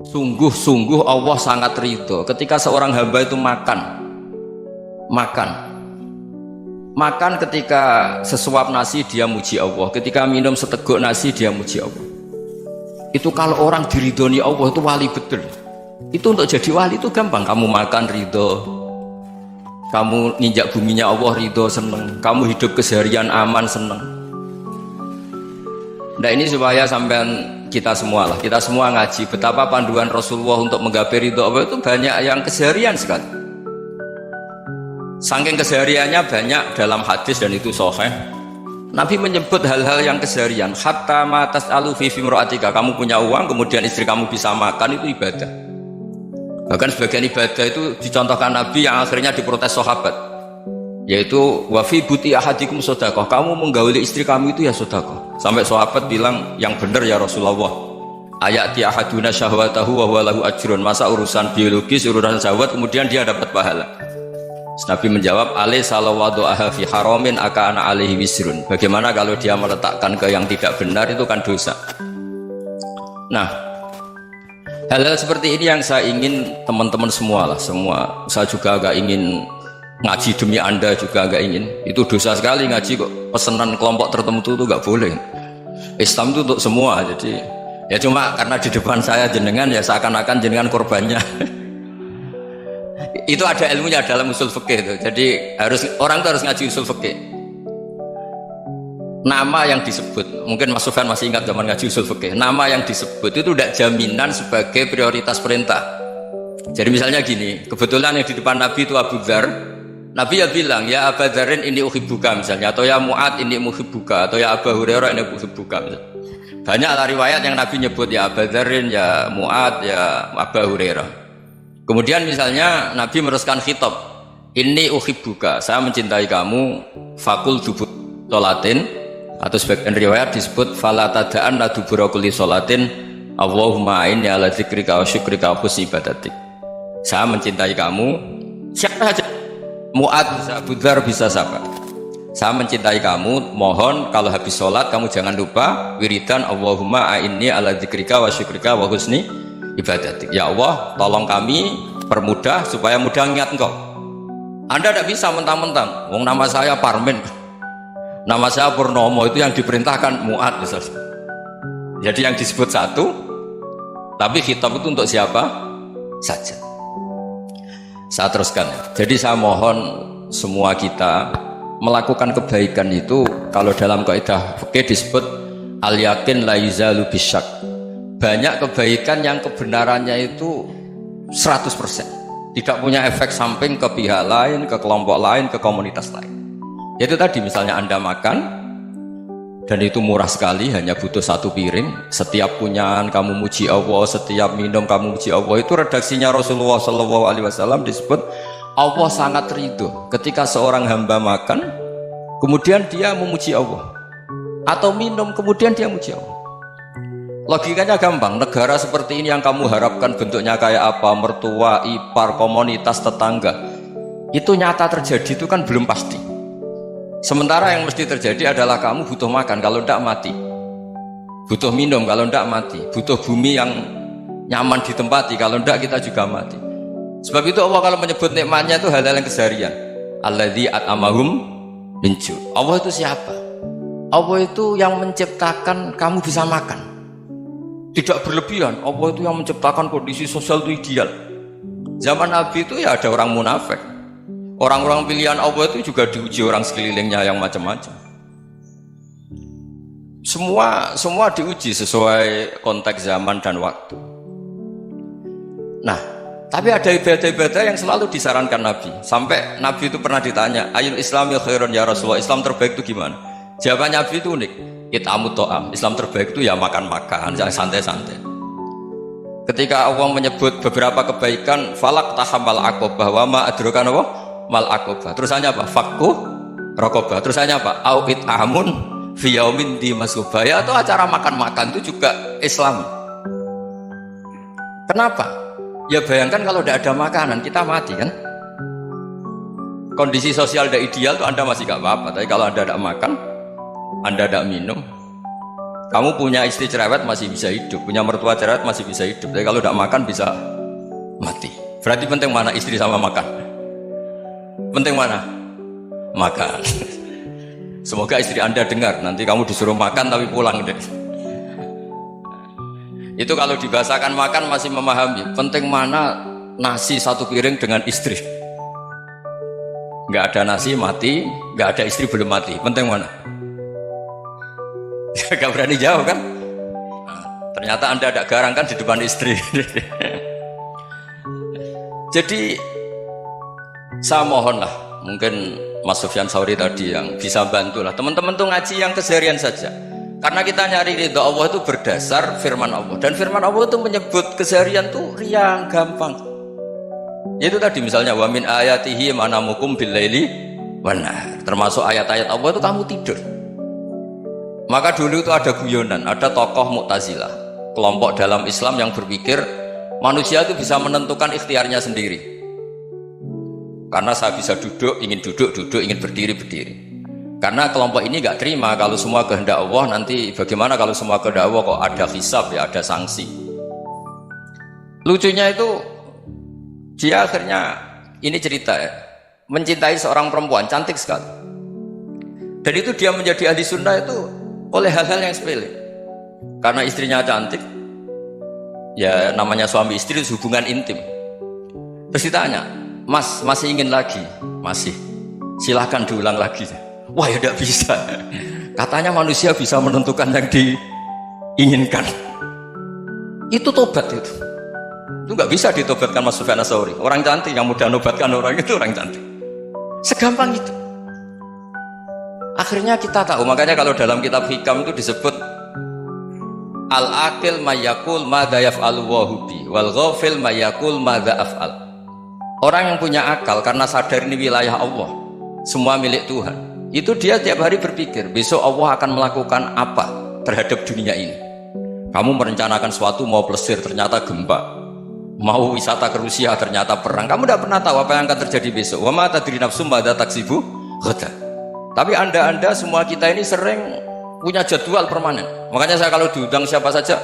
Sungguh-sungguh Allah sangat ridho ketika seorang hamba itu makan ketika sesuap nasi dia muji Allah, ketika minum seteguk nasi dia muji Allah. Itu kalau orang diridhoni Allah itu wali betul. Itu untuk jadi wali itu gampang. Kamu makan ridho, kamu nginjak buminya Allah ridho seneng, kamu hidup keseharian aman seneng. Nah ini supaya sampean kita semua ngaji betapa panduan Rasulullah untuk menggapai ridho Allah itu banyak yang keseharian sekali. Saking kesehariannya banyak dalam hadis dan itu sahih. Nabi menyebut hal-hal yang keseharian. Hatta ma tas'alu fi imra'atika, kamu punya uang kemudian istri kamu bisa makan, itu ibadah. Bahkan sebagian ibadah itu dicontohkan Nabi yang akhirnya diprotes sahabat, yaitu wa fi buti ahadikum sedekah, kamu menggauli istri kamu itu ya sedekah. Sampai sahabat bilang, yang benar ya Rasulullah, ayati ahaduna syahwatahu wa huwa lahu ajrun, masa urusan biologis, urusan syahwat kemudian dia dapat pahala. Nabi menjawab, alaysa law wada'aha fi haramin akana alaihi wisrun, bagaimana kalau dia meletakkan ke yang tidak benar, itu kan dosa. Nah, hal-hal seperti ini yang saya ingin teman-teman semua saya juga agak ingin ngaji demi Anda, juga agak ingin. Itu dosa sekali ngaji kok pesanan kelompok tertentu itu gak boleh. Islam itu untuk semua. Jadi ya cuma karena di depan saya jenengan ya seakan-akan jenengan korbannya. Itu ada ilmunya dalam usul fikih itu. Jadi orang itu harus ngaji usul fikih. Nama yang disebut, mungkin Mas Sufyan masih ingat zaman ngaji usul fikih, nama yang disebut itu tidak jaminan sebagai prioritas perintah. Jadi misalnya gini, kebetulan yang di depan Nabi itu Abu Dzar, Nabi ya bilang, ya Abu Dzarin ini uhibbuka misalnya, atau ya Mu'ad ini muhibbuka, atau ya Abu Hurairah ini muhibbuka misalnya. Banyak riwayat yang Nabi nyebut ya Abu Dzarin, ya Mu'ad, ya Abu Hurairah. Kemudian misalnya Nabi meneruskan khitab, ini uhibbuka, saya mencintai kamu, fakul dubur sholatin, atau sebagian riwayat disebut fala tada'an la dubura kulli sholatin Allahumma inni ala dzikrika wa syukrika wa husni ibadatik. Saya mencintai kamu, siapa saja, Mu'ad bisa, Abu Dzar bisa siapa. Saya mencintai kamu, mohon kalau habis sholat kamu jangan lupa wiridan Allahumma inni ala dzikrika wa syukrika wa husni ibadatik. Ya Allah, tolong kami permudah supaya mudah ingat Engkau. Anda tidak bisa mentang-mentang, wong nama saya Parmin, nama saya Purnomo, itu yang diperintahkan Mu'ad misalnya. Jadi yang disebut satu, tapi khitab itu untuk siapa saja. Saya teruskan. Jadi saya mohon semua kita melakukan kebaikan itu, kalau dalam kaidah fikih disebut al yakin la yuzalu bisyak. Banyak kebaikan yang kebenarannya itu 100%, tidak punya efek samping ke pihak lain, ke kelompok lain, ke komunitas lain. Yaitu tadi misalnya Anda makan dan itu murah sekali, hanya butuh satu piring, setiap punyaan kamu muji Allah, setiap minum kamu muji Allah. Itu redaksinya Rasulullah SAW disebut Allah sangat ridho ketika seorang hamba makan kemudian dia memuji Allah, atau minum kemudian dia muji Allah. Logikanya gampang, negara seperti ini yang kamu harapkan bentuknya kayak apa, mertua, ipar, komunitas, tetangga, itu nyata terjadi itu kan belum pasti. Sementara yang mesti terjadi adalah kamu butuh makan, kalau tidak mati, butuh minum, kalau tidak mati, butuh bumi yang nyaman ditempati, kalau tidak kita juga mati. Sebab itu Allah kalau menyebut nikmatnya itu hal-hal yang keseharian. Alladzi at'amahum min ju'. Allah itu siapa? Allah itu yang menciptakan kamu bisa makan, tidak berlebihan. Allah itu yang menciptakan kondisi sosial itu ideal. Zaman Nabi itu ya ada orang munafik, orang-orang pilihan Allah itu juga diuji orang sekelilingnya yang macam-macam. Semua diuji sesuai konteks zaman dan waktu. Nah, tapi ada ibadah-ibadah yang selalu disarankan Nabi. Sampai Nabi itu pernah ditanya, ayul islami khairun ya Rasulullah, Islam terbaik itu gimana? Jawaban Nabi itu unik, it'amut to'am, Islam terbaik itu ya makan-makan, jangan santai-santai. Ketika Allah menyebut beberapa kebaikan, falak tahamal aqobah, wa ma adrokan apa? Mal aqobah. Terusannya apa? Fakku rokobah. Terusannya apa? Au it'amun fi yaumin di masubah. Ya, atau acara makan-makan itu juga Islam. Kenapa? Ya bayangkan kalau tidak ada makanan, kita mati kan? Kondisi sosial tidak ideal tuh Anda masih gak apa-apa, tapi kalau Anda tidak makan, Anda tidak minum, Kamu punya istri cerewet masih bisa hidup, punya mertua cerewet masih bisa hidup. Tapi kalau tidak makan bisa mati. Berarti penting mana istri sama makan? Penting mana? Makan. Semoga istri Anda dengar. Nanti kamu disuruh makan tapi pulang deh. Itu kalau dibahasakan makan masih memahami. Penting mana nasi satu piring dengan istri? Nggak ada nasi mati, nggak ada istri belum mati. Penting mana? Gak berani jawab kan? Nah, ternyata Anda ada garang kan di depan istri. Jadi saya mohonlah, mungkin Mas Sufyan Sauri tadi yang bisa bantulah teman-teman tuh ngaji yang keseharian saja. Karena kita nyari ridha Allah itu berdasar firman Allah, dan firman Allah itu menyebut keseharian tuh riang gampang. Itu tadi misalnya wa min ayatihi manamukum billaili wan nahar. Termasuk ayat-ayat Allah itu kamu tidur. Maka dulu itu ada guyonan, ada tokoh Mu'tazilah, kelompok dalam Islam yang berpikir manusia itu bisa menentukan ikhtiarnya sendiri. Karena saya bisa duduk, ingin berdiri, berdiri. Karena kelompok ini nggak terima kalau semua kehendak Allah, nanti bagaimana kalau semua kehendak Allah kok ada hisab ya, ada sanksi. Lucunya itu dia akhirnya, ini cerita ya, mencintai seorang perempuan cantik sekali. Dan itu dia menjadi ahli sunnah itu oleh hal-hal yang sepele. Karena istrinya cantik, ya namanya suami istri itu hubungan intim. Terus ditanya, Mas masih ingin lagi? Masih. Silahkan diulang lagi. Wah ya tidak bisa. Katanya manusia bisa menentukan yang diinginkan. Itu tobat itu. Itu nggak bisa ditobatkan Mas Sufyan Ats-Tsauri. Orang cantik yang mudah nobatkan orang itu orang cantik. Segampang itu. Akhirnya kita tahu, makanya kalau dalam kitab Hikam itu disebut al-aqil mayyakul madza yaf'alu wa hubi wal ghafil mayyakul madza af'al. Orang yang punya akal karena sadar ini wilayah Allah, semua milik Tuhan, itu dia tiap hari berpikir besok Allah akan melakukan apa terhadap dunia ini. Kamu merencanakan sesuatu, mau plesir ternyata gempa, mau wisata ke Rusia ternyata perang. Kamu tidak pernah tahu apa yang akan terjadi besok. Wa ma tadri nafsum madza taksibu ghadan. Tapi anda semua kita ini sering punya jadwal permanen. Makanya saya kalau diundang siapa saja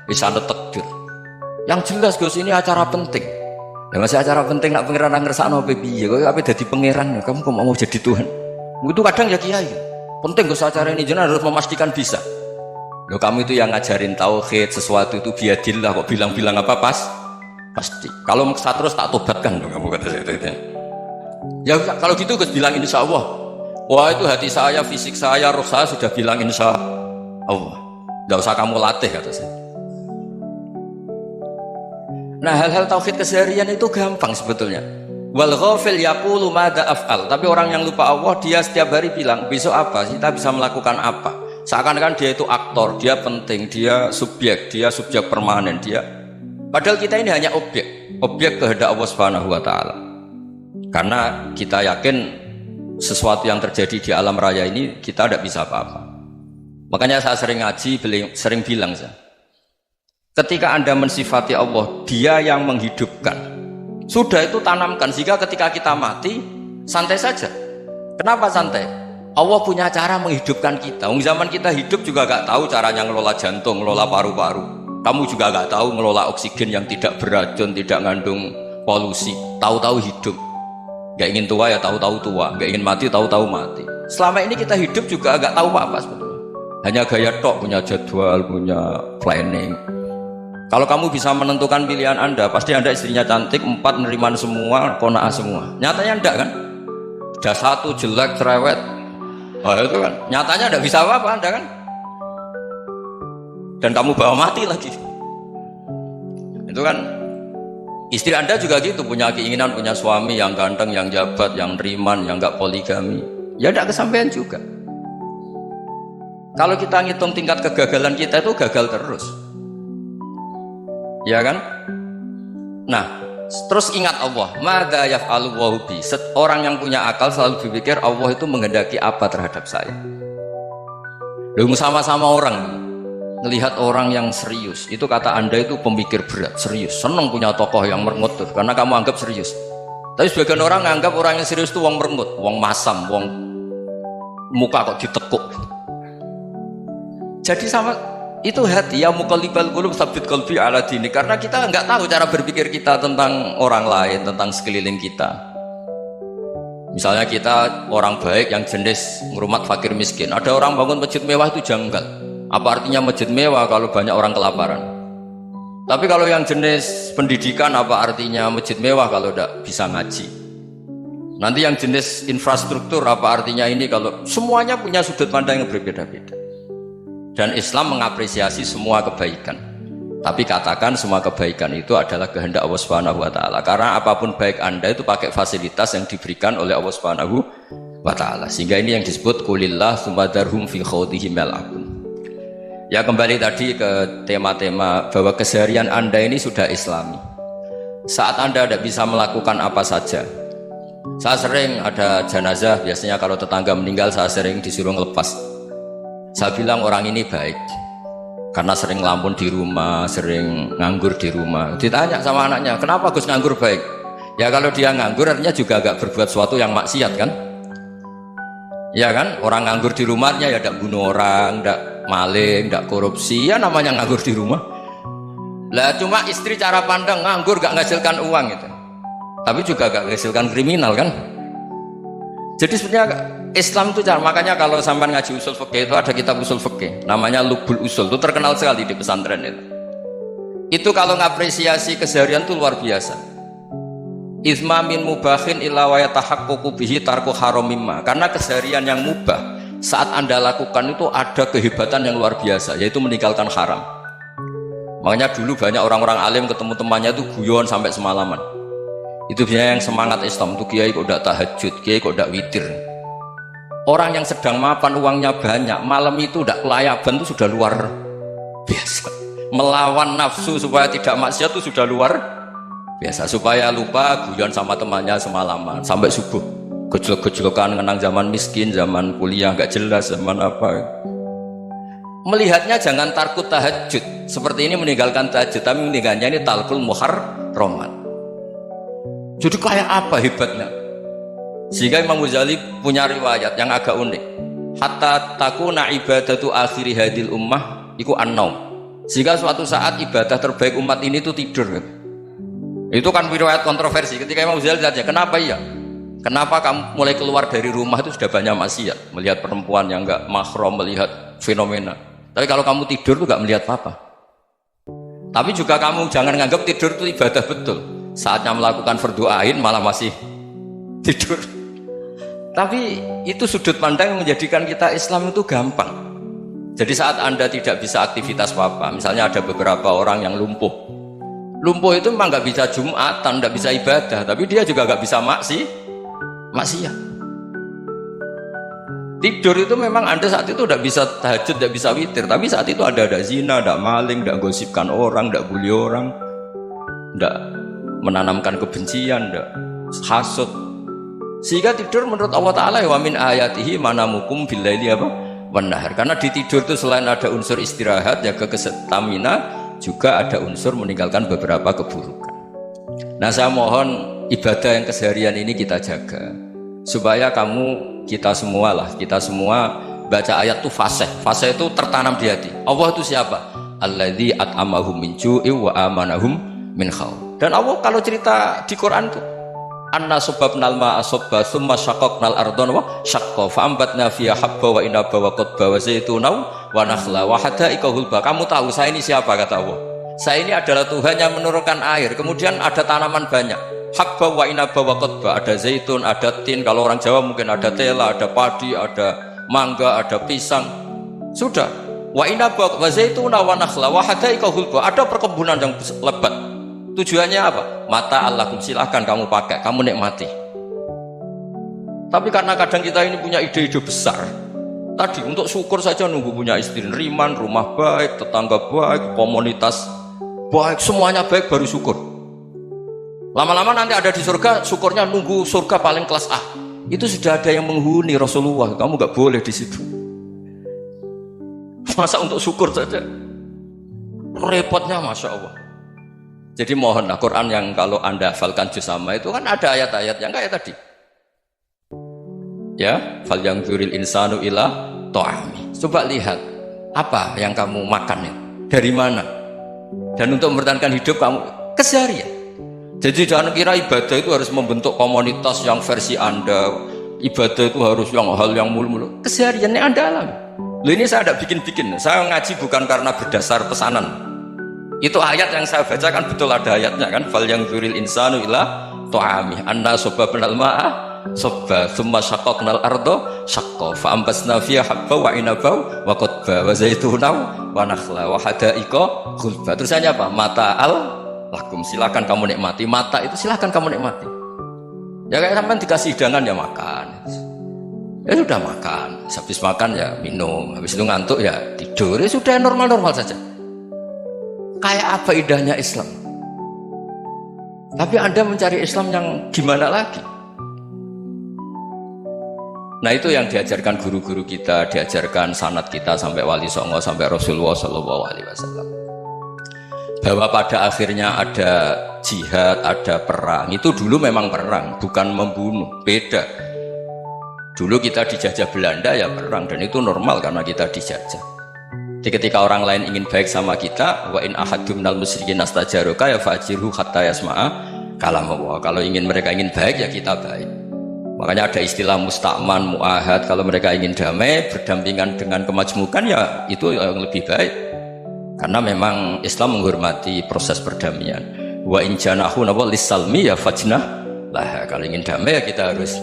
bisa takdir. Yang jelas Gus ini acara penting. Ya masih acara penting nak pangeran ngersakno piye? Kok ape dadi pangeran? Kamu kok mau jadi Tuhan? Itu kadang ya kiai. Penting Gus acara ini jenengan harus memastikan bisa. Loh kamu itu yang ngajarin tauhid, sesuatu itu biadillah kok bilang-bilang apa pasti. Kalau maksa terus tak tobatkan loh kamu kata saya itu. Ya kalau gitu Gus bilang insya Allah. Wah itu hati saya, fisik saya, roh saya sudah bilang insya Allah. Gak usah kamu latih kata saya. Nah hal-hal tauhid keseharian itu gampang sebetulnya. Wal ghafil yaqulu madza af'al. Tapi orang yang lupa Allah dia setiap hari bilang besok apa? Kita bisa melakukan apa? Seakan-akan dia itu aktor, dia penting, dia subjek permanen, dia. Padahal kita ini hanya objek kehendak Allah Subhanahu wa taala. Karena kita yakin sesuatu yang terjadi di alam raya ini kita tidak bisa apa-apa. Makanya saya sering ngaji, sering bilang saya, ketika Anda mensifati Allah, dia yang menghidupkan, sudah itu tanamkan sehingga ketika kita mati santai saja. Kenapa santai? Allah punya cara menghidupkan kita. Zaman kita hidup juga gak tahu caranya ngelola jantung, ngelola paru-paru. Kamu juga gak tahu ngelola oksigen yang tidak beracun, tidak ngandung polusi. Tahu-tahu hidup. Gak ingin tua ya tahu-tahu tua, gak ingin mati tahu-tahu mati. Selama ini kita hidup juga agak tahu apa sebetulnya. Hanya gaya tok, punya jadwal, punya planning. Kalau kamu bisa menentukan pilihan Anda, pasti Anda istrinya cantik, 4 neriman semua, kona'ah semua. Nyatanya enggak kan? Sudah 1 jelek, cerewet. Oh itu kan, nyatanya enggak bisa apa-apa Anda kan? Dan kamu bawa mati lagi. Itu kan. Istri Anda juga gitu, punya keinginan punya suami yang ganteng, yang jabat, yang riman, yang gak poligami. Ya tidak kesampaian juga. Kalau kita ngitung tingkat kegagalan kita itu gagal terus. Ya kan? Nah, terus ingat Allah. Madza yaf'alu wa bi. Orang yang punya akal selalu berpikir Allah itu menghendaki apa terhadap saya. Lalu sama-sama orang melihat orang yang serius, itu kata Anda itu pemikir berat, serius, senang punya tokoh yang merengut tuh, karena kamu anggap serius. Tapi sebagian orang anggap orang yang serius itu wong merengut, wong masam, wong muka kok ditekuk. Jadi sama Itu hati, ya muqallibal qulub tsabbit qalbi ala dini, karena kita nggak tahu cara berpikir kita tentang orang lain, tentang sekeliling kita. Misalnya kita orang baik yang jenis ngurmat fakir miskin, ada orang bangun masjid mewah itu janggal. Apa artinya masjid mewah kalau banyak orang kelaparan? Tapi kalau yang jenis pendidikan, apa artinya masjid mewah kalau tidak bisa ngaji? Nanti yang jenis infrastruktur, apa artinya ini kalau semuanya punya sudut pandang yang berbeda-beda. Dan Islam mengapresiasi semua kebaikan. Tapi katakan semua kebaikan itu adalah kehendak Allah Subhanahu wa taala. Karena apapun baik Anda itu pakai fasilitas yang diberikan oleh Allah Subhanahu wa taala. Sehingga ini yang disebut qulillah sumadarhum fi khawdihim yal'abun. Ya, kembali tadi ke tema-tema bahwa keseharian Anda ini sudah Islami. Saat Anda tidak bisa melakukan apa saja. Saya sering ada jenazah, biasanya kalau tetangga meninggal saya sering disuruh ngelepas. Saya bilang orang ini baik karena sering ngelamun di rumah, sering nganggur di rumah. Ditanya sama anaknya, kenapa Gus nganggur baik? Ya kalau dia nganggur artinya juga agak berbuat sesuatu yang maksiat kan? Ya kan? Orang nganggur di rumahnya ya tidak bunuh orang, tidak maling, tidak korupsi, ya namanya nganggur di rumah. Lah cuma istri cara pandang nganggur gak menghasilkan uang itu. Tapi juga gak menghasilkan kriminal kan? Jadi sebenarnya Islam itu cara, makanya kalau sampai ngaji usul fikih itu ada kitab usul fikih namanya Lubul Usul, itu terkenal sekali di pesantren itu. Itu kalau ngapresiasi keseharian itu luar biasa. Izma min mubahin illa wa yatahaqqaqu bihi tarku haramimma. Karena keseharian yang mubah saat Anda lakukan itu ada kehebatan yang luar biasa, yaitu meninggalkan haram. Makanya dulu banyak orang-orang alim ketemu temannya itu guyon sampai semalaman. Itu biasanya yang semangat Islam tuh, kiai kok tidak tahajud, kiai kok tidak witir. Orang yang sedang mapan uangnya banyak, malam itu tidak kelayaban itu sudah luar biasa. Melawan nafsu supaya tidak maksiat itu sudah luar biasa. Supaya lupa guyon sama temannya semalaman sampai subuh. Gejolak-gejolokan kenang zaman miskin, zaman kuliah nggak jelas, zaman apa. Melihatnya jangan tarkut tahajud seperti ini, meninggalkan tahajud, tapi meninggalkannya ini talkul muharramat. Jadi kayak apa hebatnya? Sehingga Imam Ghazali punya riwayat yang agak unik. Hatta takuna ibadatu akhiri hadil ummah iku an-naum. Sehingga suatu saat ibadah terbaik umat ini itu tidur. Itu kan riwayat kontroversi. Ketika Imam Ghazali tanya, kenapa iya? Kenapa kamu mulai keluar dari rumah itu sudah banyak maksiat, melihat perempuan yang enggak mahram, melihat fenomena. Tapi kalau kamu tidur itu enggak melihat apa-apa. Tapi juga kamu jangan menganggap tidur itu ibadah betul. Saatnya melakukan fardu ain malah masih tidur. Tapi itu sudut pandang yang menjadikan kita Islam itu gampang. Jadi saat Anda tidak bisa aktivitas apa-apa, misalnya ada beberapa orang yang lumpuh. Lumpuh itu memang nggak bisa Jumatan, nggak bisa ibadah, tapi dia juga nggak bisa maksiat. Tidur itu memang Anda saat itu tidak bisa tahajud, tidak bisa witir, tapi saat itu ada zina, ada maling, tidak gosipkan orang, tidak bully orang, tidak menanamkan kebencian, tidak hasud. Sehingga tidur menurut Allah Ta'ala wa min ayatihi manamukum billaili apa? Wanahar. Karena di tidur itu selain ada unsur istirahat, jaga stamina, juga ada unsur meninggalkan beberapa keburukan. Nah, saya mohon ibadah yang keseharian ini kita jaga supaya kita semua baca ayat itu fasih itu tertanam di hati. Allah itu siapa? Alladzi at'amahum min ju'i wa amanahum min khauf. Dan Allah kalau cerita di Quran itu anna subabnal ma'a subba thumma syaqaqnal ardhan wa syaqqa fa'ambatna fiha habba wa inaba wa qadba wa zaituna wa nakhla wa hada'iqa hulba. Kamu tahu saya ini siapa? Kata Allah, saya ini adalah Tuhan yang menurunkan air, kemudian ada tanaman banyak, habba wa inaba wa qadba, ada zaitun, ada tin, kalau orang Jawa mungkin ada tela, ada padi, ada mangga, ada pisang. Sudah, wa inaba wa zaituna wa nakhla wa hada'iqa hulba, ada perkebunan yang lebat. Tujuannya apa? Mata Allahum, silahkan kamu pakai, kamu nikmati. Tapi karena kadang kita ini punya ide-ide besar. Tadi untuk syukur saja nunggu punya istri riman, rumah baik, tetangga baik, komunitas baik, semuanya baik baru syukur. Lama-lama nanti ada di surga, syukurnya nunggu surga paling kelas A. Itu sudah ada yang menghuni Rasulullah, kamu gak boleh di situ. Masa untuk syukur saja? Repotnya Masya Allah. Jadi mohonlah Quran yang kalau Anda hafalkan juz sama itu kan ada ayat-ayat yang kayak tadi. Ya, fal yang dzuril insanu ila ta'ami. Coba lihat Apa yang kamu makan ya? Dari mana? Dan untuk mempertahankan hidup kamu keseharian. Jadi jangan kira ibadah itu harus membentuk komunitas yang versi Anda. Ibadah itu harus yang hal yang mulu-mulu. Kesehariannya Anda alami. Loh, ini saya tidak bikin-bikin. Saya ngaji bukan karena berdasar pesanan. Itu ayat yang saya bacakan betul ada ayatnya kan. Fal yang dzuril insanu ila ta'ami anna sababnal ma'a sabba thumma shaqqaqnal arda shaqqa fa ambasna fiha habba wa inaba wa qadba wa zaituna wa nakhla wa hadaiqa ghulba. Terusannya apa? Mata'al lakum, silakan kamu nikmati. Mata itu silakan kamu nikmati. Ya kayak sampean dikasih hidangan ya makan. Ya sudah makan, habis makan ya minum, habis itu ngantuk ya tidur. Ya sudah normal-normal saja. Kayak apa indahnya Islam. Tapi Anda mencari Islam yang gimana lagi? Nah itu yang diajarkan guru-guru kita, diajarkan sanad kita sampai Wali Songo, sampai Rasulullah SAW. Bahwa pada akhirnya ada jihad, ada perang. Itu dulu memang perang, bukan membunuh, beda. Dulu kita dijajah Belanda ya perang, dan itu normal karena kita dijajah. Jadi ketika orang lain ingin baik sama kita, wa in ahadum minal musyrikin astajaruka ya fajirhu hatta yasma'a kalam Allah. Kalau mereka ingin baik ya kita baik. Makanya ada istilah musta'man, mu'ahad. Kalau mereka ingin damai, berdampingan dengan kemajmukan ya itu yang lebih baik. Karena memang Islam menghormati proses perdamaian. Wa in janahu lis-salmi ya fajnah lah. Kalau ingin damai ya kita harus